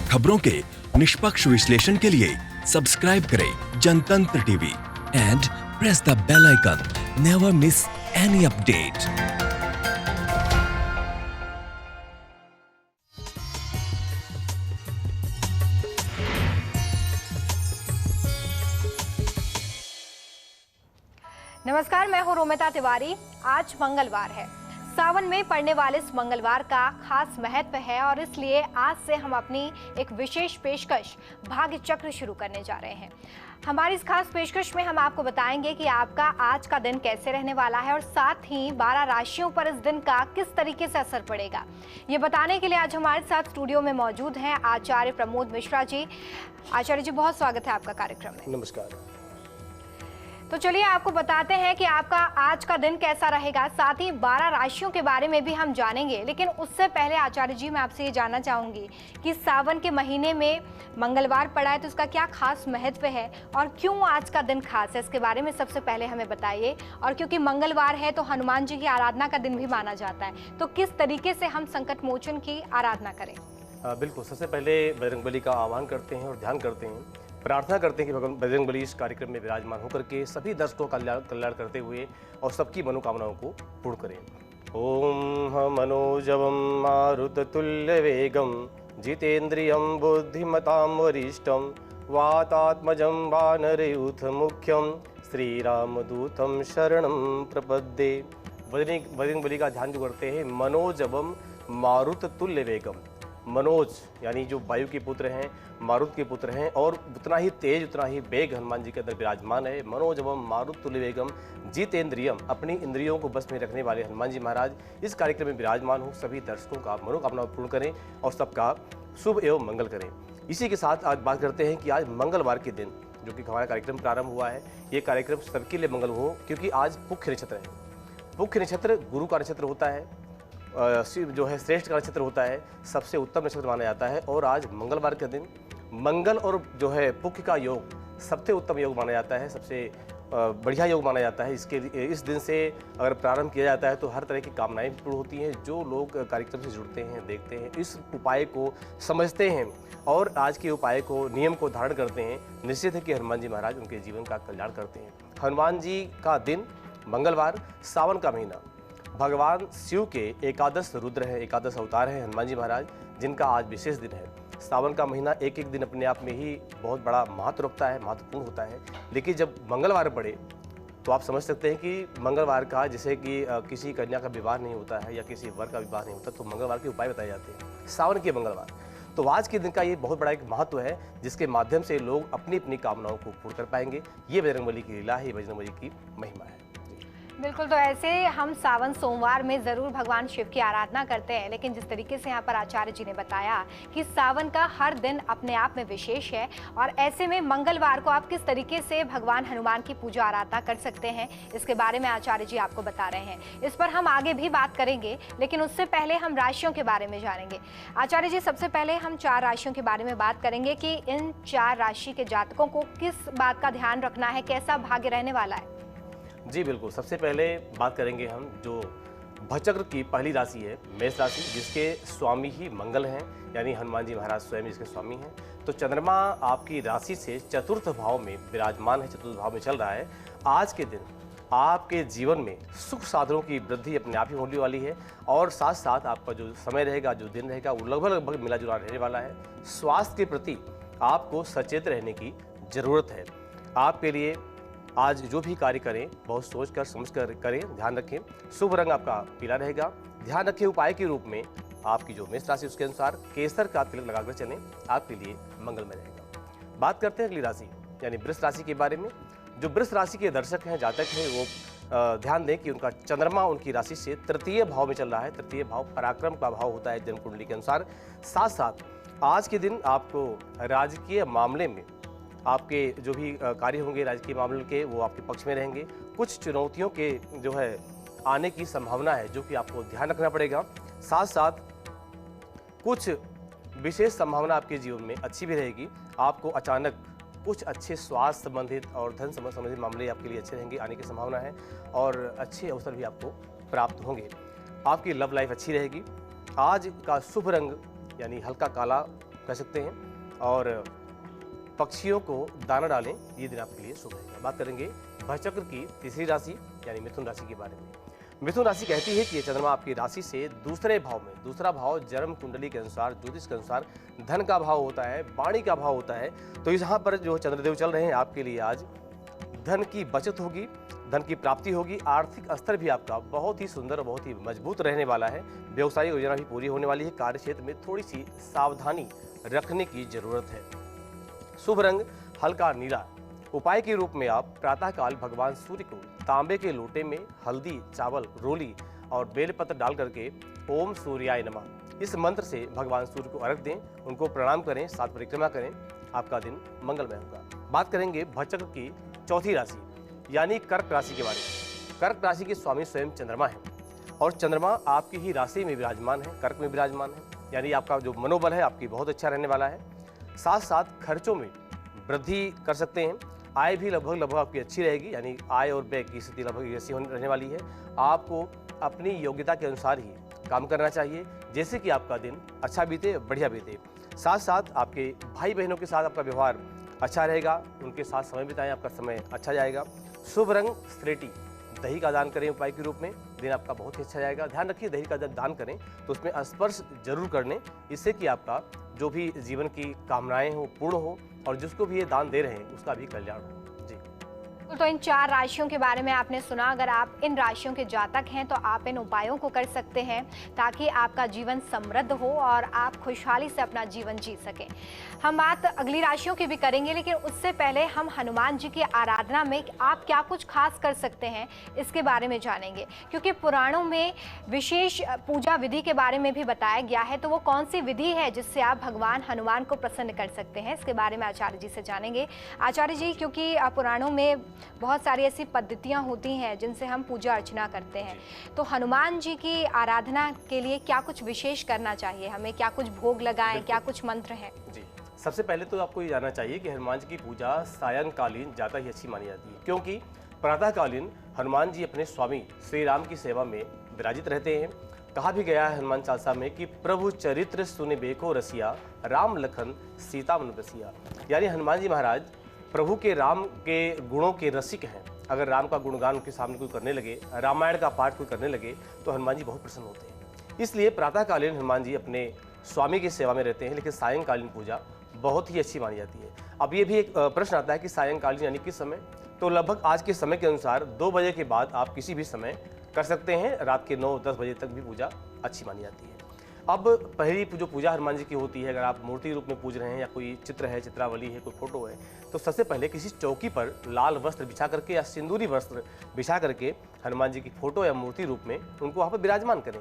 खबरों के निष्पक्ष विश्लेषण के लिए सब्सक्राइब करें Jantantra TV and press the bell icon. Never miss any update. नमस्कार, मैं हूं रोमिता तिवारी। आज मंगलवार है। सावन में पड़ने वाले इस मंगलवार का खास महत्व है और इसलिए आज से हम अपनी एक विशेष पेशकश भाग्य चक्र शुरू करने जा रहे हैं। हमारी इस खास पेशकश में हम आपको बताएंगे कि आपका आज का दिन कैसे रहने वाला है और साथ ही 12 राशियों पर इस दिन का किस तरीके से असर पड़ेगा। ये बताने के लिए आज हमारे साथ स्टूडियो में मौजूद हैं आचार्य प्रमोद मिश्रा जी। आचार्य जी, बहुत स्वागत है आपका कार्यक्रम में। नमस्कार। तो चलिए आपको बताते हैं कि आपका आज का दिन कैसा रहेगा, साथ ही 12 राशियों के बारे में भी हम जानेंगे। लेकिन उससे पहले आचार्य जी, मैं आपसे ये जानना चाहूंगी कि सावन के महीने में मंगलवार पड़ा है तो इसका क्या खास महत्व है और क्यों आज का दिन खास है, इसके बारे में सबसे पहले हमें बताइए। और क्योंकि मंगलवार है तो हनुमान जी की आराधना का दिन भी माना जाता है, तो किस तरीके से हम संकट मोचन की आराधना करें? बिल्कुल, सबसे पहले बजरंगबली का आह्वान करते हैं और ध्यान करते हैं, प्रार्थना करते हैं कि बजरंगबली इस कार्यक्रम में विराजमान होकर के सभी दर्शकों का कल्याण करते हुए और सबकी मनोकामनाओं को पूर्ण करें। ओम मनोजवम मारुततुल्य वेगम जितेन्द्रियं बुद्धिमतां वरिष्ठं वातात्मजं वानरयूथ मुख्यं श्रीरामदूतं शरणं प्रपद्ये। बजरंगबली का ध्यान जो करते हैं, मनोजवम मारुततुल्य वेगम। मनोज यानी जो वायु के पुत्र हैं, मारुत के पुत्र हैं और उतना ही तेज उतना ही वेग हनुमान जी के अंदर विराजमान है। मनोजवम मारुततुल्य वेगम जितेन्द्रियम, अपनी इंद्रियों को बस में रखने वाले हनुमान जी महाराज इस कार्यक्रम में विराजमान हो, सभी दर्शकों का मनोकामना पूर्ण करें और सबका शुभ एवं मंगल करें। इसी के साथ आज बात करते हैं कि आज मंगलवार के दिन जो कि हमारा कार्यक्रम प्रारंभ हुआ है, ये कार्यक्रम सबके लिए मंगल हो, क्योंकि आज पुख्य नक्षत्र है। पुख्य नक्षत्र गुरु का नक्षत्र होता है, शिव जो है श्रेष्ठ का नक्षत्र होता है, सबसे उत्तम नक्षत्र माना जाता है। और आज मंगलवार के दिन मंगल और जो है पुख्य का योग सबसे उत्तम योग माना जाता है, सबसे बढ़िया योग माना जाता है। इस दिन से अगर प्रारंभ किया जाता है तो हर तरह की कामनाएं पूर्ण होती हैं। जो लोग कार्यक्रम से जुड़ते हैं, देखते हैं, इस उपाय को समझते हैं और आज के उपाय को, नियम को धारण करते हैं, निश्चित है कि हनुमान जी महाराज उनके जीवन का कल्याण करते हैं। हनुमान जी का दिन मंगलवार, सावन का महीना, भगवान शिव के एकादश रुद्र हैं, एकादश अवतार हैं हनुमान जी महाराज, जिनका आज विशेष दिन है। सावन का महीना एक एक दिन अपने आप में ही बहुत बड़ा महत्व रखता है, महत्वपूर्ण होता है। लेकिन जब मंगलवार पड़े तो आप समझ सकते हैं कि मंगलवार का, जैसे कि किसी कन्या का विवाह नहीं होता है या किसी वर का विवाह नहीं होता, तो मंगलवार के उपाय बताए जाते हैं सावन के मंगलवार। तो आज के दिन का ये बहुत बड़ा एक महत्व है, जिसके माध्यम से लोग अपनी अपनी कामनाओं को पूर्ण कर पाएंगे। ये बजरंगबली की लीला है, बजरंगबली की महिमा है। बिल्कुल, तो ऐसे हम सावन सोमवार में ज़रूर भगवान शिव की आराधना करते हैं, लेकिन जिस तरीके से यहाँ पर आचार्य जी ने बताया कि सावन का हर दिन अपने आप में विशेष है और ऐसे में मंगलवार को आप किस तरीके से भगवान हनुमान की पूजा आराधना कर सकते हैं, इसके बारे में आचार्य जी आपको बता रहे हैं। इस पर हम आगे भी बात करेंगे, लेकिन उससे पहले हम राशियों के बारे में जानेंगे। आचार्य जी, सबसे पहले हम 4 राशियों के बारे में बात करेंगे कि इन 4 राशि के जातकों को किस बात का ध्यान रखना है, कैसा भाग्य रहने वाला है। जी बिल्कुल, सबसे पहले बात करेंगे हम जो भचक्र की पहली राशि है, मेष राशि, जिसके स्वामी ही मंगल हैं, यानी हनुमान जी महाराज स्वयं इसके स्वामी हैं। तो चंद्रमा आपकी राशि से चतुर्थ भाव में विराजमान है, चतुर्थ भाव में चल रहा है। आज के दिन आपके जीवन में सुख साधनों की वृद्धि अपने आप ही होने वाली है और साथ साथ आपका जो समय रहेगा, जो दिन रहेगा, वो लगभग मिला जुला रहने वाला है। स्वास्थ्य के प्रति आपको सचेत रहने की जरूरत है। आपके लिए आज जो भी कार्य करें बहुत सोच कर समझ कर करें, ध्यान रखें। शुभ रंग आपका पीला रहेगा। ध्यान रखें, उपाय के रूप में आपकी जो मेष राशि उसके अनुसार केसर का तिलक लगाकर चलें, आपके लिए मंगलमय रहेगा। बात करते हैं अगली राशि यानी वृष राशि के बारे में। जो वृष राशि के दर्शक हैं, जातक हैं, वो ध्यान दें कि उनका चंद्रमा उनकी राशि से तृतीय भाव में चल रहा है। तृतीय भाव पराक्रम का भाव होता है जन्म कुंडली के अनुसार। साथ साथ आज के दिन आपको राजकीय मामले में आपके जो भी कार्य होंगे राजकीय मामले के, वो आपके पक्ष में रहेंगे। कुछ चुनौतियों के जो है आने की संभावना है, जो कि आपको ध्यान रखना पड़ेगा। साथ साथ कुछ विशेष संभावना आपके जीवन में अच्छी भी रहेगी। आपको अचानक कुछ अच्छे स्वास्थ्य संबंधित और धन संबंधित मामले आपके लिए अच्छे रहेंगे, आने की संभावना है और अच्छे अवसर भी आपको प्राप्त होंगे। आपकी लव लाइफ अच्छी रहेगी। आज का शुभ रंग यानी हल्का काला कह सकते हैं। और पक्षियों को दाना डालें, ये दिन आपके लिए शुभ रहेगा। बात करेंगे भचक्र की तीसरी राशि यानी मिथुन राशि के बारे में। मिथुन राशि कहती है कि ये चंद्रमा आपकी राशि से दूसरे भाव में, दूसरा भाव जन्म कुंडली के अनुसार, ज्योतिष के अनुसार धन का भाव होता है, वाणी का भाव होता है। तो यहाँ पर जो चंद्रदेव चल रहे हैं आपके लिए आज धन की बचत होगी, धन की प्राप्ति होगी। आर्थिक स्तर भी आपका बहुत ही सुंदर और बहुत ही मजबूत रहने वाला है। व्यवसायिक योजना भी पूरी होने वाली है। कार्य क्षेत्र में थोड़ी सी सावधानी रखने की जरूरत है। शुभ रंग हल्का नीला। उपाय के रूप में आप प्रातःकाल भगवान सूर्य को तांबे के लोटे में हल्दी, चावल, रोली और बेलपत्र डाल करके ओम सूर्याय नमः इस मंत्र से भगवान सूर्य को अर्घ दें, उनको प्रणाम करें, 7 परिक्रमा करें। आपका दिन मंगलमय होगा। बात करेंगे भचक्र की चौथी राशि यानी कर्क राशि के बारे में। कर्क राशि के स्वामी स्वयं चंद्रमा है और चंद्रमा आपकी ही राशि में विराजमान है, कर्क में विराजमान है। यानी आपका जो मनोबल है आपकी बहुत अच्छा रहने वाला है। साथ साथ खर्चों में वृद्धि कर सकते हैं। आय भी लगभग आपकी अच्छी रहेगी, यानी आय और व्यय की स्थिति लगभग ऐसी रहने वाली है। आपको अपनी योग्यता के अनुसार ही काम करना चाहिए, जैसे कि आपका दिन अच्छा बीते, बढ़िया बीते। साथ साथ आपके भाई बहनों के साथ आपका व्यवहार अच्छा रहेगा, उनके साथ समय बिताएं, आपका समय अच्छा जाएगा। शुभ रंग स्लेटी। दही का दान करें उपाय के रूप में, दिन आपका बहुत ही अच्छा जाएगा। ध्यान रखिए दही का जब दान करें तो उसमें स्पर्श जरूर कर लें, इससे कि आपका जो भी जीवन की कामनाएं हो पूर्ण हो और जिसको भी ये दान दे रहे हैं उसका भी कल्याण हो। तो इन 4 राशियों के बारे में आपने सुना। अगर आप इन राशियों के जातक हैं तो आप इन उपायों को कर सकते हैं ताकि आपका जीवन समृद्ध हो और आप खुशहाली से अपना जीवन जी सकें। हम बात अगली राशियों की भी करेंगे, लेकिन उससे पहले हम हनुमान जी की आराधना में आप क्या कुछ खास कर सकते हैं इसके बारे में जानेंगे, क्योंकि पुराणों में विशेष पूजा विधि के बारे में भी बताया गया है। तो वो कौन सी विधि है जिससे आप भगवान हनुमान को प्रसन्न कर सकते हैं, इसके बारे में आचार्य जी से जानेंगे। आचार्य जी, क्योंकि पुराणों में बहुत सारी ऐसी पद्धतियां होती हैं जिनसे हम पूजा अर्चना करते हैं, तो हनुमान जी की आराधना के लिए क्या कुछ विशेष करना चाहिए हमें, क्या कुछ भोग लगाएं, क्या कुछ मंत्र हैं? जी, सबसे पहले तो आपको ये जानना चाहिए कि हनुमान जी की पूजा सायंकालीन ज़्यादा ही अच्छी मानी जाती है, क्योंकि प्रातःकालीन हनुमान जी अपने स्वामी श्री राम की सेवा में विराजित रहते हैं। कहा भी गया है हनुमान चालीसा में कि प्रभु चरित्र सुने बेको रसिया, राम लखन सीता मन बसिया। यानी हनुमान जी महाराज प्रभु के, राम के गुणों के रसिक हैं। अगर राम का गुणगान उनके सामने कोई करने लगे, रामायण का पाठ कोई करने लगे, तो हनुमान जी बहुत प्रसन्न होते हैं। इसलिए प्रातःकालीन हनुमान जी अपने स्वामी की सेवा में रहते हैं, लेकिन सायंकालीन पूजा बहुत ही अच्छी मानी जाती है। अब ये भी एक प्रश्न आता है कि सायंकालीन यानी किस समय? तो लगभग आज के समय के अनुसार 2 बजे के बाद आप किसी भी समय कर सकते हैं। रात के 9-10 बजे तक भी पूजा अच्छी मानी जाती है। अब पहली जो पूजा हनुमान जी की होती है, अगर आप मूर्ति रूप में पूज रहे हैं या कोई चित्र है, चित्रावली है, कोई फोटो है, तो सबसे पहले किसी चौकी पर लाल वस्त्र बिछा करके या सिंदूरी वस्त्र बिछा करके हनुमान जी की फोटो या मूर्ति रूप में उनको वहाँ पर विराजमान करें।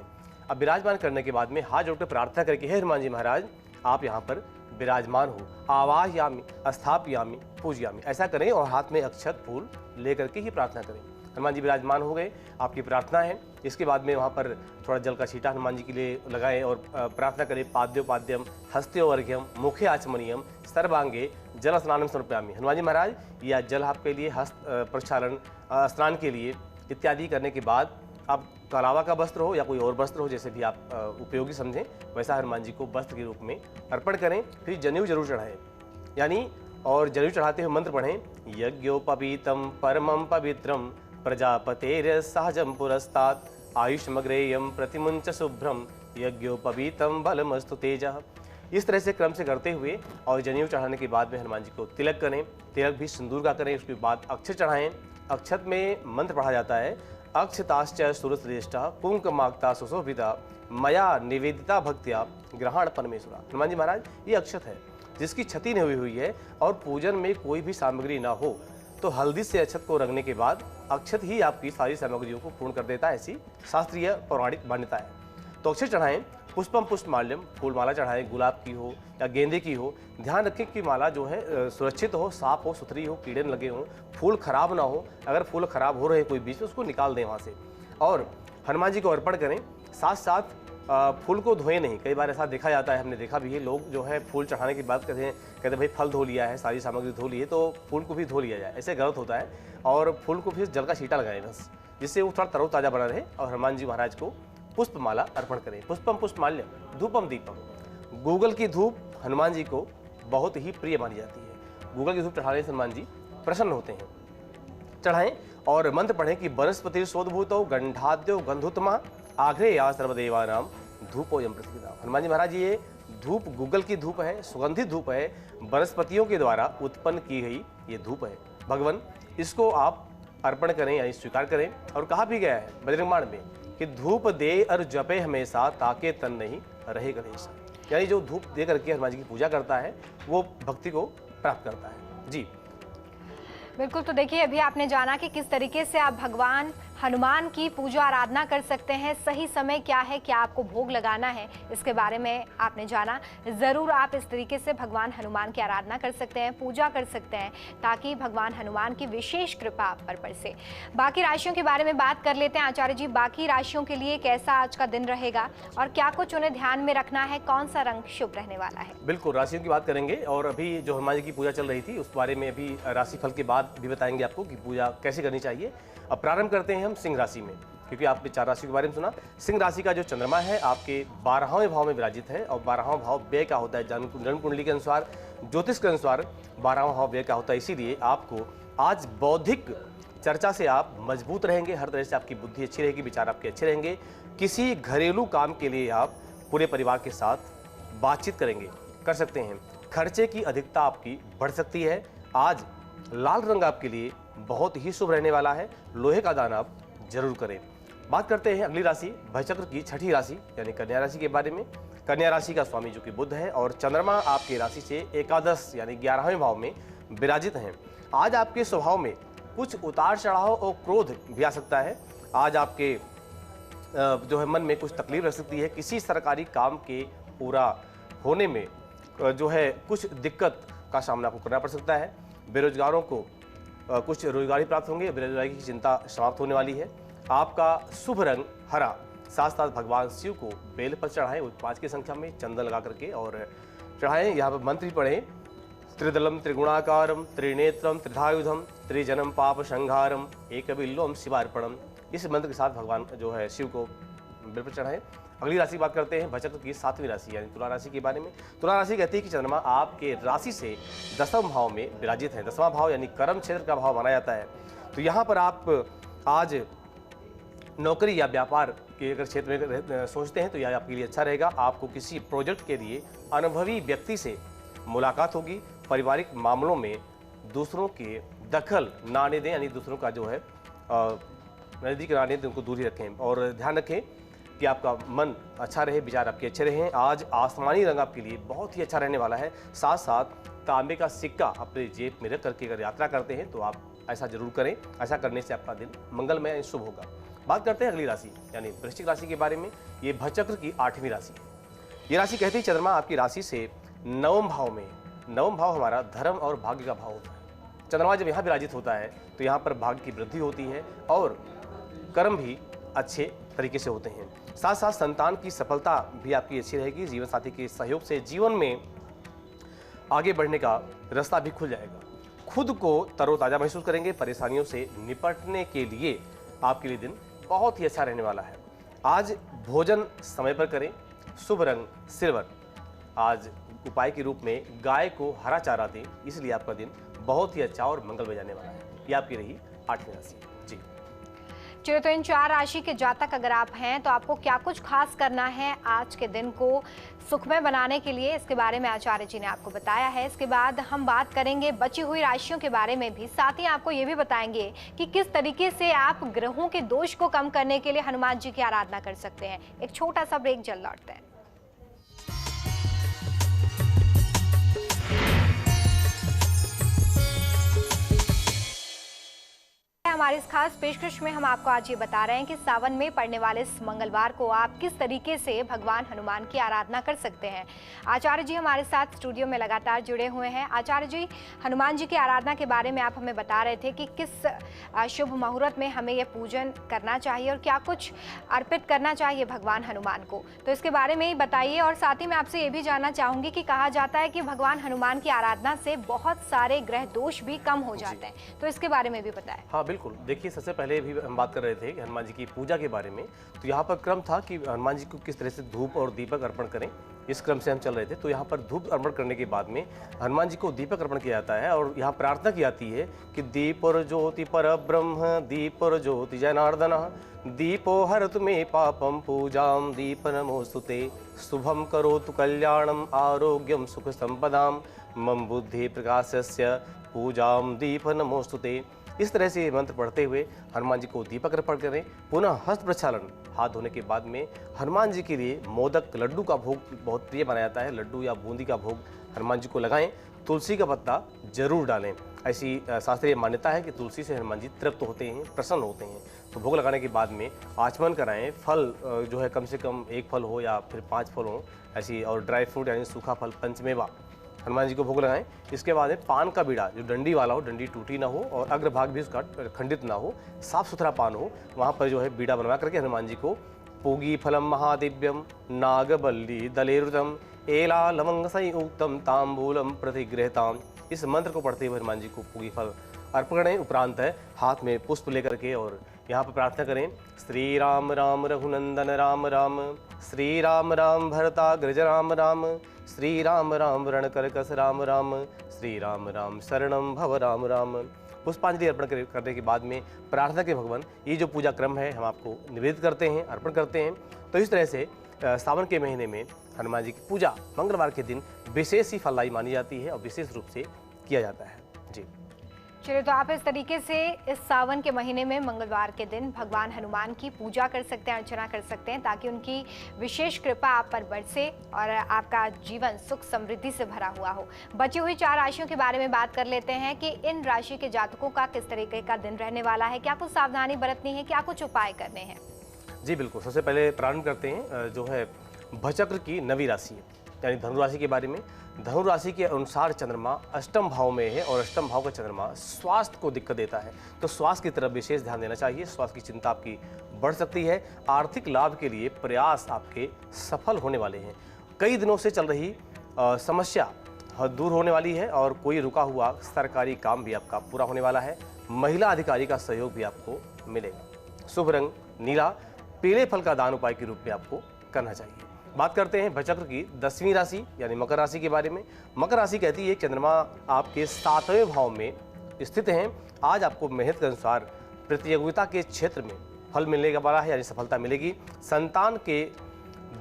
अब विराजमान करने के बाद में हाथ जोड़ कर प्रार्थना करके, हे हनुमान जी महाराज आप यहाँ पर विराजमान हो, आवाहयामि स्थापयामि पूजयामि, ऐसा करें और हाथ में अक्षत फूल लेकर के ही प्रार्थना करें। हनुमान जी विराजमान हो गए, आपकी प्रार्थना है। इसके बाद में वहाँ पर थोड़ा जल का छींटा हनुमान जी के लिए लगाएं और प्रार्थना करें, पाद्योपाद्यम हस्त्योवर्घ्यम मुखे आचमनीयम सर्वांगे जल स्नानम समर्पयामि। हनुमान जी महाराज यह जल आपके लिए हस्त प्रक्षालन, स्नान के लिए इत्यादि करने के बाद आप कलावा का वस्त्र हो या कोई और वस्त्र हो, जैसे भी आप उपयोगी समझें, वैसा हनुमान जी को वस्त्र के रूप में अर्पण करें। फिर जनेऊ जरूर चढ़ाएं, यानी और जनेऊ चढ़ाते हुए मंत्र पढ़ें, यज्ञोपवीतम परमं पवित्रम प्रजापतेर सहजम पुरस्तात् आयुष्मग्रेयम प्रतिमुंच शुभ्रम यज्ञोपवीतम बलमस्तु तेजः। इस तरह से क्रम से करते हुए और जनेऊ चढ़ाने के बाद में हनुमान जी को तिलक करें। तिलक भी सिंदूर का करें। उसके बाद अक्षत चढ़ाएं। अक्षत में मंत्र पढ़ा जाता है, अक्षताश्च सुरश्रेष्ठा कुंकुमाक्ता सुशोभिता मया निवेदिता भक्त्या ग्रहण परमेश्वरा। हनुमान जी महाराज ये अक्षत है जिसकी क्षति नहीं हुई है और पूजन में कोई भी सामग्री ना हो, तो हल्दी से अक्षत को रंगने के बाद अक्षत ही आपकी सारी सामग्रियों को पूर्ण कर देता है, ऐसी शास्त्रीय पौराणिक मान्यता है। तो अक्षत चढ़ाएं। पुष्पम पुष्पमाल्यम, फूल माला चढ़ाएं, गुलाब की हो या गेंदे की हो। ध्यान रखें कि माला जो है सुरक्षित हो, साफ हो, सुथरी हो, कीड़े न लगे हों, फूल खराब ना हो। अगर फूल खराब हो रहे हैं कोई बीच में, उसको निकाल दें वहाँ से और हनुमान जी को अर्पण करें। साथ साथ फूल को धोए नहीं। कई बार ऐसा देखा जाता है, हमने देखा भी है, लोग जो है फूल चढ़ाने की बात कहते हैं भाई फल धो लिया है, सारी सामग्री धो ली है, तो फूल को भी धो लिया जाए, ऐसे गलत होता है। और फूल को फिर जल का छींटा लगाएं बस, जिससे वो थोड़ा तरोताज़ा बना रहे। और हनुमान जी महाराज को पुष्पमाला अर्पण करें। पुष्पम पुष्पमाल्यम धूपम दीपम। गूगल की धूप हनुमान जी को बहुत ही प्रिय मानी जाती है। गूगल की धूप चढ़ाने से हनुमान जी प्रसन्न होते हैं। चढ़ाएं और मंत्र पढ़ें कि वनस्पति सोदभूतो गंधाद्यो गंधुतमा आघ्रे या सर्वदेवानाम धूपोयम प्रसिद्ध। हनुमान जी महाराज, ये धूप गूगल की धूप है, सुगंधित धूप है, वनस्पतियों के द्वारा उत्पन्न की गई ये धूप है। भगवान इसको आप अर्पण करें यानी स्वीकार करें। और कहा भी गया है बजरंग बाण में कि धूप दे और जपे हमेशा ताके तन नहीं रहे गणेश। यानी जो धूप दे करके हनुमान जी की पूजा करता है वो भक्ति को प्राप्त करता है। जी बिल्कुल। तो देखिए, अभी आपने जाना कि किस तरीके से आप भगवान हनुमान की पूजा आराधना कर सकते हैं। सही समय क्या है, क्या आपको भोग लगाना है, इसके बारे में आपने जाना। ज़रूर आप इस तरीके से भगवान हनुमान की आराधना कर सकते हैं, पूजा कर सकते हैं, ताकि भगवान हनुमान की विशेष कृपा आप पर बरसे। बाकी राशियों के बारे में बात कर लेते हैं। आचार्य जी, बाकी राशियों के लिए कैसा आज का दिन रहेगा और क्या कुछ उन्हें ध्यान में रखना है, कौन सा रंग शुभ रहने वाला है? बिल्कुल, राशियों की बात करेंगे। और अभी जो हनुमान जी की पूजा चल रही थी उस बारे में अभी राशिफल के बाद भी बताएंगे आपको कि पूजा कैसे करनी चाहिए। अब प्रारंभ करते हैं हम सिंह राशि में, क्योंकि आपने 4 राशि के बारे में सुना। सिंह राशि का जो चंद्रमा है आपके 12वें भाव में विराजित है और 12वां भाव व्यय का होता है। जन्म कुंडली के अनुसार, ज्योतिष के अनुसार 12वां भाव व्यय का होता है। इसीलिए आपको आज बौद्धिक चर्चा से आप मजबूत रहेंगे, हर तरह से आपकी बुद्धि अच्छी रहेगी, विचार आपके अच्छे रहेंगे। किसी घरेलू काम के लिए आप पूरे परिवार के साथ बातचीत कर सकते हैं। खर्चे की अधिकता आपकी बढ़ सकती है। आज लाल रंग आपके लिए बहुत ही शुभ रहने वाला है। लोहे का दान आप जरूर करें। बात करते हैं अगली राशि भयचक्र की 6ठी राशि यानी कन्या राशि के बारे में। कन्या राशि का स्वामी जो कि बुध है और चंद्रमा आपके राशि से एकादश यानी 11वें भाव में विराजित हैं। आज आपके स्वभाव में कुछ उतार चढ़ाव और क्रोध भी आ सकता है। आज आपके जो है मन में कुछ तकलीफ रह सकती है। किसी सरकारी काम के पूरा होने में जो है कुछ दिक्कत का सामना आपको करना पड़ सकता है। बेरोजगारों को कुछ रोजगारी प्राप्त होंगे, बेरोजगारी की चिंता समाप्त होने वाली है। आपका शुभ रंग हरा। साथ साथ भगवान शिव को बेल पर चढ़ाएं 5 की संख्या में चंदन लगा करके और चढ़ाएं। यहाँ पर मंत्र भी पढ़ें, त्रिदलम त्रिगुणाकारम त्रिनेत्रम त्रिधायुधम त्रिजनम पाप संहारम एकबिल्लोम शिवार्पणम। इस मंत्र के साथ भगवान जो है शिव को बेल पर चढ़ाएं। अगली राशि की बात करते हैं भयचक्र की 7वीं राशि यानी तुला राशि के बारे में। तुला राशि कहती है कि चंद्रमा आपके राशि से 10वें भाव में विराजित है। 10वां भाव यानी कर्म क्षेत्र का भाव माना जाता है। तो यहाँ पर आप आज नौकरी या व्यापार के अगर क्षेत्र में सोचते हैं तो यह आपके लिए अच्छा रहेगा। आपको किसी प्रोजेक्ट के लिए अनुभवी व्यक्ति से मुलाकात होगी। पारिवारिक मामलों में दूसरों के दखल ना दें, यानी दूसरों का जो है नज़दीक ना दें, उनको दूर ही रखें। और ध्यान रखें कि आपका मन अच्छा रहे, विचार आपके अच्छे रहें। आज आसमानी रंग आपके लिए बहुत ही अच्छा रहने वाला है। साथ साथ तांबे का सिक्का अपने जेब में रख करके अगर यात्रा करते हैं तो आप ऐसा जरूर करें। ऐसा करने से आपका दिन मंगलमय शुभ होगा। बात करते हैं अगली राशि यानी वृश्चिक राशि के बारे में। ये भयचक्र की 8वीं राशि है। ये राशि कहती है चंद्रमा आपकी राशि से 9वें भाव में। 9वां भाव हमारा धर्म और भाग्य का भाव होता है। चंद्रमा जब यहाँ विराजित होता है तो यहाँ पर भाग्य की वृद्धि होती है और कर्म भी अच्छे तरीके से होते हैं। साथ साथ संतान की सफलता भी आपकी अच्छी रहेगी। जीवन साथी के सहयोग से जीवन में आगे बढ़ने का रास्ता भी खुल जाएगा। खुद को तरोताजा महसूस करेंगे। परेशानियों से निपटने के लिए आपके लिए दिन बहुत ही अच्छा रहने वाला है। आज भोजन समय पर करें। शुभ रंग सिल्वर। आज उपाय के रूप में गाय को हरा चारा दें, इसलिए आपका दिन बहुत ही अच्छा और मंगलमय जाने वाला है। ये आपकी रही 8वीं राशि। जी चलिए, तो इन 4 राशि के जातक अगर आप हैं तो आपको क्या कुछ खास करना है आज के दिन को सुखमय बनाने के लिए, इसके बारे में आचार्य जी ने आपको बताया है। इसके बाद हम बात करेंगे बची हुई राशियों के बारे में भी। साथ ही आपको ये भी बताएंगे कि किस तरीके से आप ग्रहों के दोष को कम करने के लिए हनुमान जी की आराधना कर सकते हैं। एक छोटा सा ब्रेक, जल्द लौटते हैं। हमारे इस खास पेशकश में हम आपको आज ये बता रहे हैं कि सावन में पड़ने वाले इस मंगलवार को आप किस तरीके से भगवान हनुमान की आराधना कर सकते हैं। आचार्य जी हमारे साथ स्टूडियो में लगातार जुड़े हुए हैं। आचार्य जी, हनुमान जी की आराधना के बारे में आप हमें बता रहे थे कि किस शुभ मुहूर्त में हमें यह पूजन करना चाहिए और क्या कुछ अर्पित करना चाहिए भगवान हनुमान को, तो इसके बारे में ही बताइए। और साथ ही मैं आपसे ये भी जानना चाहूँगी कि कहा जाता है कि भगवान हनुमान की आराधना से बहुत सारे ग्रह दोष भी कम हो जाते हैं, तो इसके बारे में भी बताएं। हाँ बिल्कुल, देखिए, सबसे पहले भी हम बात कर रहे थे कि हनुमान जी की पूजा के बारे में। तो यहाँ पर क्रम था कि हनुमान जी को किस तरह से धूप और दीपक अर्पण करें, इस क्रम से हम चल रहे थे। तो यहाँ पर धूप अर्पण करने के बाद में हनुमान जी को दीपक अर्पण किया जाता है और यहाँ प्रार्थना की जाती है कि दीप और ज्योति पर ब्रह्म, दीप और ज्योति जनार्दन, दीपो हरतु मे पापम पूजाम दीप नमोस्तुते, शुभम करोतु कल्याणम आरोग्यम सुख संपदाम, मम बुद्धि प्रकाशस्य पूजाम दीप नमोस्तुते। इस तरह से ये मंत्र पढ़ते हुए हनुमान जी को दीपक अर्पण करें। पुनः हस्त प्रक्षालन, हाथ धोने के बाद में हनुमान जी के लिए मोदक लड्डू का भोग बहुत प्रिय माना जाता है। लड्डू या बूंदी का भोग हनुमान जी को लगाएं। तुलसी का पत्ता जरूर डालें। ऐसी शास्त्रीय मान्यता है कि तुलसी से हनुमान जी तृप्त होते हैं, प्रसन्न होते हैं। तो भोग लगाने के बाद में आचमन कराएं। फल जो है कम से कम 1 फल हो या फिर 5 फल हो ऐसी, और ड्राई फ्रूट यानी सूखा फल पंचमेवा हनुमान जी को भोग लगाएं। इसके बाद में पान का बीड़ा जो डंडी वाला हो, डंडी टूटी ना हो और अग्रभाग भी उसका खंडित ना हो, साफ सुथरा पान हो, वहाँ पर जो है बीड़ा बनवा करके हनुमान जी को पूगी फलम महादिव्यम नागबल्ली दलेरुतम एला लवंग संयुक्तम तांबूलम प्रतिगृहताम, इस मंत्र को पढ़ते हुए हनुमान जी को पूगी फल अर्पण करें। उपरांत है हाथ में पुष्प लेकर के और यहाँ पर प्रार्थना करें, श्री राम राम रघुनंदन राम राम, श्री राम राम भरताग्रज राम राम, श्री राम राम रणकरकस राम राम, श्री राम राम शरणम भव राम राम। पुष्पांजलि अर्पण करने के बाद में प्रार्थना के भगवान, ये जो पूजा क्रम है हम आपको निवेदित करते हैं, अर्पण करते हैं। तो इस तरह से सावन के महीने में हनुमान जी की पूजा मंगलवार के दिन विशेष ही फलदायी मानी जाती है और विशेष रूप से किया जाता है। जी चलिए, तो आप इस तरीके से इस सावन के महीने में मंगलवार के दिन भगवान हनुमान की पूजा कर सकते हैं, अर्चना कर सकते हैं, ताकि उनकी विशेष कृपा आप पर बरसे और आपका जीवन सुख समृद्धि से भरा हुआ हो। बची हुई 4 राशियों के बारे में बात कर लेते हैं कि इन राशि के जातकों का किस तरीके का दिन रहने वाला है, क्या कुछ सावधानी बरतनी है, क्या कुछ उपाय करने हैं। जी बिल्कुल, सबसे पहले प्रारंभ करते हैं जो है भचक्र की 9वीं राशि यानी धनु राशि के बारे में। धनु राशि के अनुसार चंद्रमा अष्टम भाव में है और अष्टम भाव का चंद्रमा स्वास्थ्य को दिक्कत देता है। तो स्वास्थ्य की तरफ विशेष ध्यान देना चाहिए। स्वास्थ्य की चिंता आपकी बढ़ सकती है। आर्थिक लाभ के लिए प्रयास आपके सफल होने वाले हैं। कई दिनों से चल रही समस्या दूर होने वाली है और कोई रुका हुआ सरकारी काम भी आपका पूरा होने वाला है। महिला अधिकारी का सहयोग भी आपको मिलेगा। शुभ रंग नीला, पीले फल का दान उपाय के रूप में आपको करना चाहिए। बात करते हैं भचक्र की 10वीं राशि यानी मकर राशि के बारे में। मकर राशि कहती है चंद्रमा आपके 7वें भाव में स्थित हैं। आज आपको मेहनत के अनुसार प्रतियोगिता के क्षेत्र में फल मिलने वाला है यानी सफलता मिलेगी। संतान के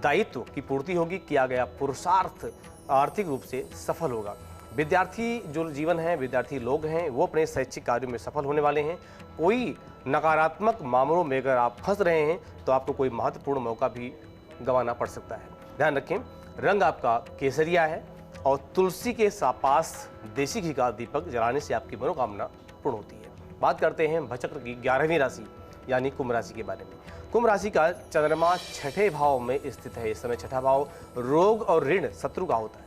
दायित्व की पूर्ति होगी। किया गया पुरुषार्थ आर्थिक रूप से सफल होगा। विद्यार्थी जो जीवन है, विद्यार्थी लोग हैं, वो अपने शैक्षिक कार्यों में सफल होने वाले हैं। कोई नकारात्मक मामलों में अगर आप फंस रहे हैं तो आपको कोई महत्वपूर्ण मौका भी गंवाना पड़ सकता है। ध्यान रखें, रंग आपका केसरिया है और तुलसी के पास देसी घी का दीपक जलाने से आपकी मनोकामना पूर्ण होती है। बात करते हैं भचक्र की 11वीं राशि यानी कुंभ राशि के बारे में। कुंभ राशि का चंद्रमा 6ठे भाव में स्थित है। इस समय 6ठा भाव रोग और ऋण शत्रु का होता है।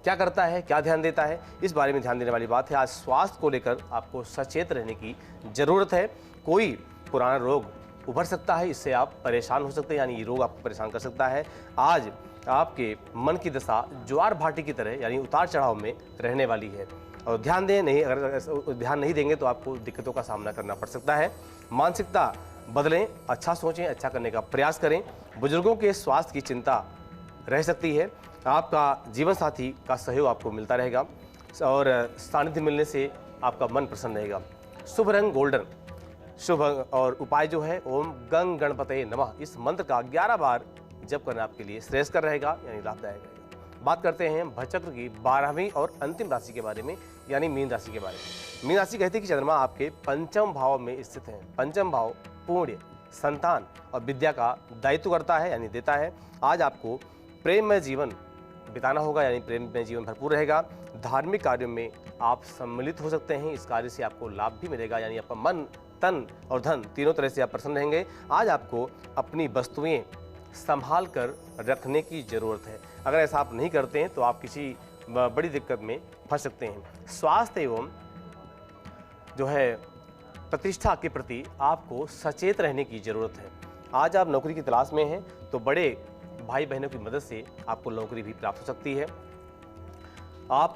क्या करता है, क्या ध्यान देता है, इस बारे में ध्यान देने वाली बात है। आज स्वास्थ्य को लेकर आपको सचेत रहने की जरूरत है। कोई पुराना रोग उभर सकता है, इससे आप परेशान हो सकते हैं, यानी ये रोग आपको परेशान कर सकता है। आज आपके मन की दशा ज्वार भाटी की तरह यानी उतार चढ़ाव में रहने वाली है और ध्यान दें नहीं, अगर ध्यान नहीं देंगे तो आपको दिक्कतों का सामना करना पड़ सकता है। मानसिकता बदलें, अच्छा सोचें, अच्छा करने का प्रयास करें। बुजुर्गों के स्वास्थ्य की चिंता रह सकती है। आपका जीवन साथी का सहयोग आपको मिलता रहेगा और सानिध्य मिलने से आपका मन प्रसन्न रहेगा। शुभ रंग गोल्डन, शुभ और उपाय जो है ओम गंग गणपते नमः, इस मंत्र का 11 बार जप करना आपके लिए श्रेयस्कर रहेगा यानी लाभदायक रहेगा। बात करते हैं भचक्र की 12वीं और अंतिम राशि के बारे में यानी मीन राशि के बारे में। मीन राशि कहती है कि चंद्रमा आपके 5वें भाव में स्थित है। 5वां भाव पुण्य, संतान और विद्या का दायित्व करता है यानी देता है। आज आपको प्रेम में जीवन बिताना होगा यानी प्रेम में जीवन भरपूर रहेगा। धार्मिक कार्यों में आप सम्मिलित हो सकते हैं। इस कार्य से आपको लाभ भी मिलेगा यानी आपका मन, तन और धन तीनों तरह से आप प्रसन्न रहेंगे। आज आपको अपनी वस्तुएं संभाल कर रखने की जरूरत है। अगर ऐसा आप नहीं करते हैं तो आप किसी बड़ी दिक्कत में फंस सकते हैं। स्वास्थ्य एवं जो है प्रतिष्ठा के प्रति आपको सचेत रहने की जरूरत है। आज आप नौकरी की तलाश में हैं तो बड़े भाई बहनों की मदद से आपको नौकरी भी प्राप्त हो सकती है। आप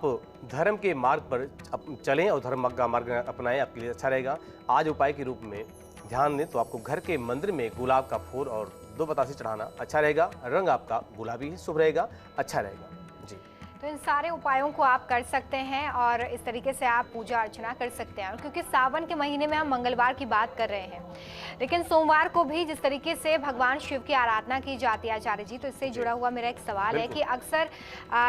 धर्म के मार्ग पर चलें और धर्म का मार्ग अपनाएं, आपके लिए अच्छा रहेगा। आज उपाय के रूप में ध्यान दें तो आपको घर के मंदिर में गुलाब का फूल और 2 बतासे चढ़ाना अच्छा रहेगा। रंग आपका गुलाबी शुभ रहेगा, अच्छा रहेगा जी। तो इन सारे उपायों को आप कर सकते हैं और इस तरीके से आप पूजा अर्चना कर सकते हैं। और क्योंकि सावन के महीने में हम मंगलवार की बात कर रहे हैं, लेकिन सोमवार को भी जिस तरीके से भगवान शिव की आराधना की जाती है आचार्य जी, तो इससे जुड़ा हुआ मेरा एक सवाल है कि अक्सर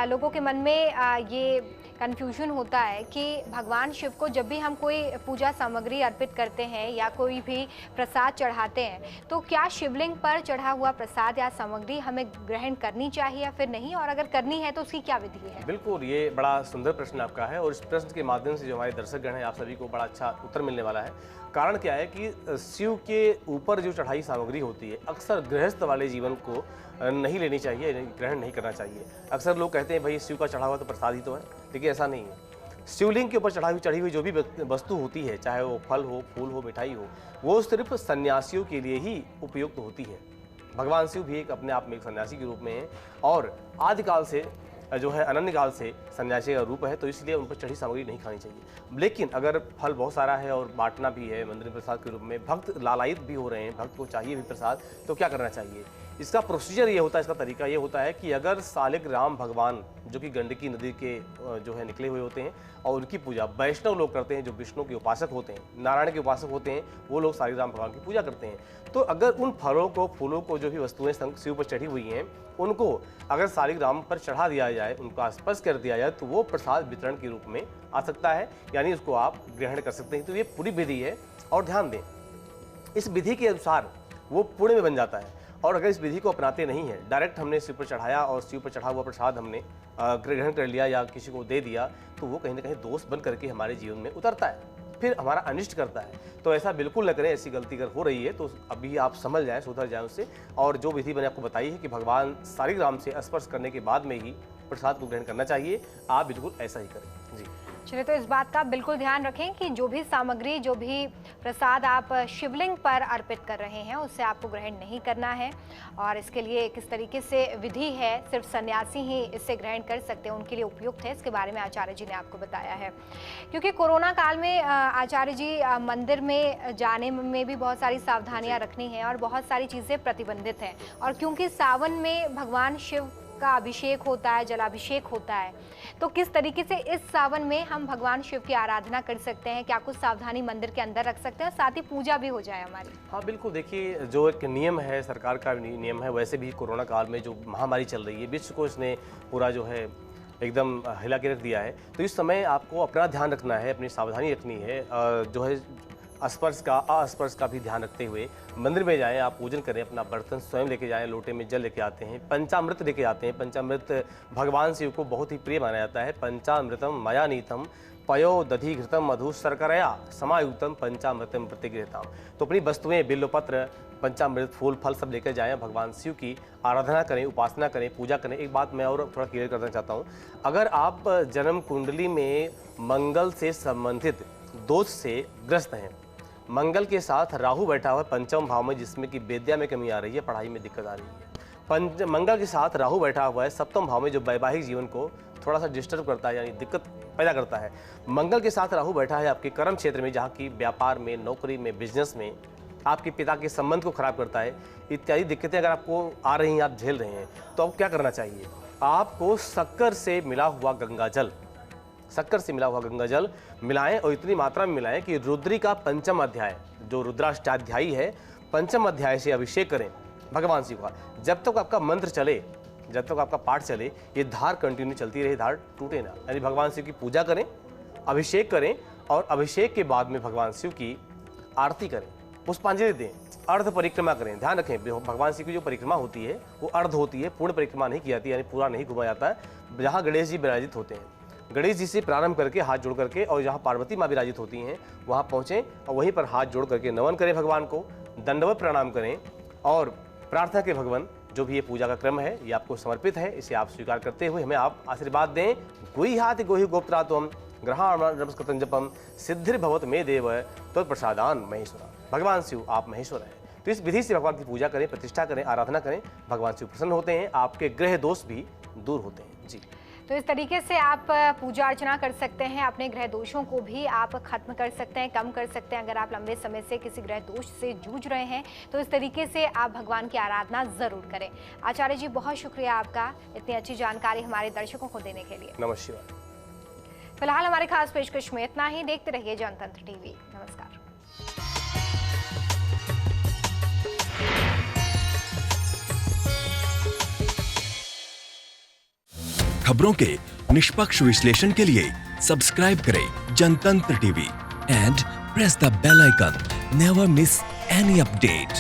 लोगों के मन में ये कन्फ्यूजन होता है कि भगवान शिव को जब भी हम कोई पूजा सामग्री अर्पित करते हैं या कोई भी प्रसाद चढ़ाते हैं, तो क्या शिवलिंग पर चढ़ा हुआ प्रसाद या सामग्री हमें ग्रहण करनी चाहिए या फिर नहीं, और अगर करनी है तो उसकी क्या विधि है? बिल्कुल, ये बड़ा सुंदर प्रश्न आपका है और इस प्रश्न के माध्यम से जो हमारे दर्शकगण हैं, आप सभी को बड़ा अच्छा उत्तर मिलने वाला है। कारण क्या है कि शिव के ऊपर जो चढ़ाई सामग्री होती है, अक्सर गृहस्थ वाले जीवन को नहीं लेनी चाहिए, ग्रहण नहीं करना चाहिए। अक्सर लोग कहते हैं भाई शिव का चढ़ा हुआ तो प्रसाद ही तो है, लेकिन ऐसा नहीं है। शिवलिंग के ऊपर चढ़ी हुई जो भी वस्तु होती है, चाहे वो फल हो, फूल हो, मिठाई हो, वो सिर्फ सन्यासियों के लिए ही उपयुक्त होती है। भगवान शिव भी एक अपने आप में एक सन्यासी के रूप में है और आदिकाल से जो है अनन्य काल से सन्यासी का रूप है, तो इसलिए उन पर चढ़ी सामग्री नहीं खानी चाहिए। लेकिन अगर फल बहुत सारा है और बांटना भी है मंदिर प्रसाद के रूप में, भक्त लालायित भी हो रहे हैं, भक्त को चाहिए भी प्रसाद, तो क्या करना चाहिए? इसका प्रोसीजर ये होता है, इसका तरीका ये होता है कि अगर सालिग्राम भगवान जो कि गंडकी नदी के जो है निकले हुए होते हैं और उनकी पूजा वैष्णव लोग करते हैं, जो विष्णु के उपासक होते हैं, नारायण के उपासक होते हैं, वो लोग सालिग्राम भगवान की पूजा करते हैं। तो अगर उन फलों को, फूलों को, जो भी वस्तुएं शिव पर चढ़ी हुई हैं, उनको अगर सालिग्राम पर चढ़ा दिया जाए, उनका स्पर्श कर दिया जाए, तो वो प्रसाद वितरण के रूप में आ सकता है, यानी उसको आप ग्रहण कर सकते हैं। तो ये पूरी विधि है और ध्यान दें, इस विधि के अनुसार वो पुण्य में बन जाता है। और अगर इस विधि को अपनाते नहीं हैं, डायरेक्ट हमने शिव पर चढ़ाया और शिव पर चढ़ा हुआ प्रसाद हमने ग्रहण कर लिया या किसी को दे दिया, तो वो कहीं ना कहीं दोष बन करके हमारे जीवन में उतरता है, फिर हमारा अनिष्ट करता है। तो ऐसा बिल्कुल न करें। ऐसी गलती अगर हो रही है तो अभी आप समझ जाएं, सुधर जाएं उससे। और जो विधि मैंने आपको बताई है कि भगवान सालिग्राम से स्पर्श करने के बाद में ही प्रसाद को ग्रहण करना चाहिए, आप बिल्कुल ऐसा ही करें जी। चलिए, तो इस बात का बिल्कुल ध्यान रखें कि जो भी सामग्री, जो भी प्रसाद आप शिवलिंग पर अर्पित कर रहे हैं, उससे आपको ग्रहण नहीं करना है। और इसके लिए किस तरीके से विधि है, सिर्फ सन्यासी ही इससे ग्रहण कर सकते हैं, उनके लिए उपयुक्त है, इसके बारे में आचार्य जी ने आपको बताया है। क्योंकि कोरोना काल में आचार्य जी मंदिर में जाने में भी बहुत सारी सावधानियाँ रखनी है और बहुत सारी चीज़ें प्रतिबंधित हैं। और क्योंकि सावन में भगवान शिव का अभिषेक होता है, जलाभिषेक होता है, तो किस तरीके से इस सावन में हम भगवान शिव की आराधना कर सकते हैं? क्या कुछ सावधानी मंदिर के अंदर रख सकते हैं, साथ ही पूजा भी हो जाए हमारी? हाँ बिल्कुल, देखिए जो एक नियम है, सरकार का नियम है, वैसे भी कोरोना काल में जो महामारी चल रही है, विश्व को इसने पूरा जो है एकदम हिला के रख दिया है। तो इस समय आपको अपना ध्यान रखना है, अपनी सावधानी रखनी है, जो है स्पर्श का, अस्पर्श का भी ध्यान रखते हुए मंदिर में जाएं, आप पूजन करें, अपना बर्तन स्वयं लेके जाएं, लोटे में जल लेके आते हैं, पंचामृत लेके आते हैं। पंचामृत भगवान शिव को बहुत ही प्रिय माना जाता है। पंचामृतम मया नीतम पयो दधि घृतम मधु शर्करया समायुक्तम पंचामृतम प्रतिगृहताम। तो अपनी वस्तुएं, बिल्वपत्र, पंचामृत, फूल, फल सब लेकर जाएं, भगवान शिव की आराधना करें, उपासना करें, पूजा करें। एक बात मैं और थोड़ा क्लियर करना चाहता हूँ, अगर आप जन्म कुंडली में मंगल से संबंधित दोष से ग्रस्त हैं, मंगल के साथ राहु बैठा हुआ है पंचम भाव में, जिसमें कि विद्या में कमी आ रही है, पढ़ाई में दिक्कत आ रही है। मंगल के साथ राहु बैठा हुआ है सप्तम भाव में, जो वैवाहिक जीवन को थोड़ा सा डिस्टर्ब करता है, यानी दिक्कत पैदा करता है। मंगल के साथ राहु बैठा है आपके कर्म क्षेत्र में, जहाँ की व्यापार में, नौकरी में, बिजनेस में, आपके पिता के संबंध को खराब करता है। इत्यादि दिक्कतें अगर आपको आ रही हैं, आप झेल रहे हैं, तो आपको क्या करना चाहिए? आपको शक्कर से मिला हुआ गंगा जल, शक्कर से मिला हुआ गंगा जल मिलाएं और इतनी मात्रा में मिलाएं कि रुद्री का पंचम अध्याय, जो रुद्राष्टाध्यायी है, पंचम अध्याय से अभिषेक करें भगवान शिव का। जब तक आपका मंत्र चले, जब तक आपका पाठ चले, ये धार कंटिन्यू चलती रहे, धार टूटे ना। यानी भगवान शिव की पूजा करें, अभिषेक करें और अभिषेक के बाद में भगवान शिव की आरती करें, पुष्पांजलि दें, अर्ध परिक्रमा करें। ध्यान रखें, भगवान शिव की जो परिक्रमा होती है वो अर्ध होती है, पूर्ण परिक्रमा नहीं की जाती, यानी पूरा नहीं घुमा जाता है। जहाँ गणेश जी विराजित होते हैं, गणेश जी से प्रारंभ करके हाथ जोड़ करके, और जहाँ पार्वती माँ विराजित होती हैं वहाँ पहुँचें और वहीं पर हाथ जोड़ करके नमन करें भगवान को, दंडवत प्रणाम करें और प्रार्थना के भगवान जो भी ये पूजा का क्रम है ये आपको समर्पित है, इसे आप स्वीकार करते हुए हमें आप आशीर्वाद दें। गोई हाथ गोहि गोप्त्रात्वम ग्रहण नमस्कृतं जपम सिद्धिर्भवत मे देव तो प्रसादान महेश्वरा। भगवान शिव आप महेश्वर हैं, तो इस विधि से भगवान की पूजा करें, प्रतिष्ठा करें, आराधना करें, भगवान शिव प्रसन्न होते हैं, आपके ग्रह दोष भी दूर होते हैं जी। तो इस तरीके से आप पूजा अर्चना कर सकते हैं, अपने ग्रह दोषों को भी आप खत्म कर सकते हैं, कम कर सकते हैं। अगर आप लंबे समय से किसी ग्रह दोष से जूझ रहे हैं तो इस तरीके से आप भगवान की आराधना जरूर करें। आचार्य जी, बहुत शुक्रिया आपका इतनी अच्छी जानकारी हमारे दर्शकों को देने के लिए। नमः शिवाय। फिलहाल हमारे खास पेशकश में इतना ही। देखते रहिए जनतंत्र टीवी। नमस्कार। खबरों के निष्पक्ष विश्लेषण के लिए सब्सक्राइब करें Jantantra TV and press the bell icon. Never miss any update.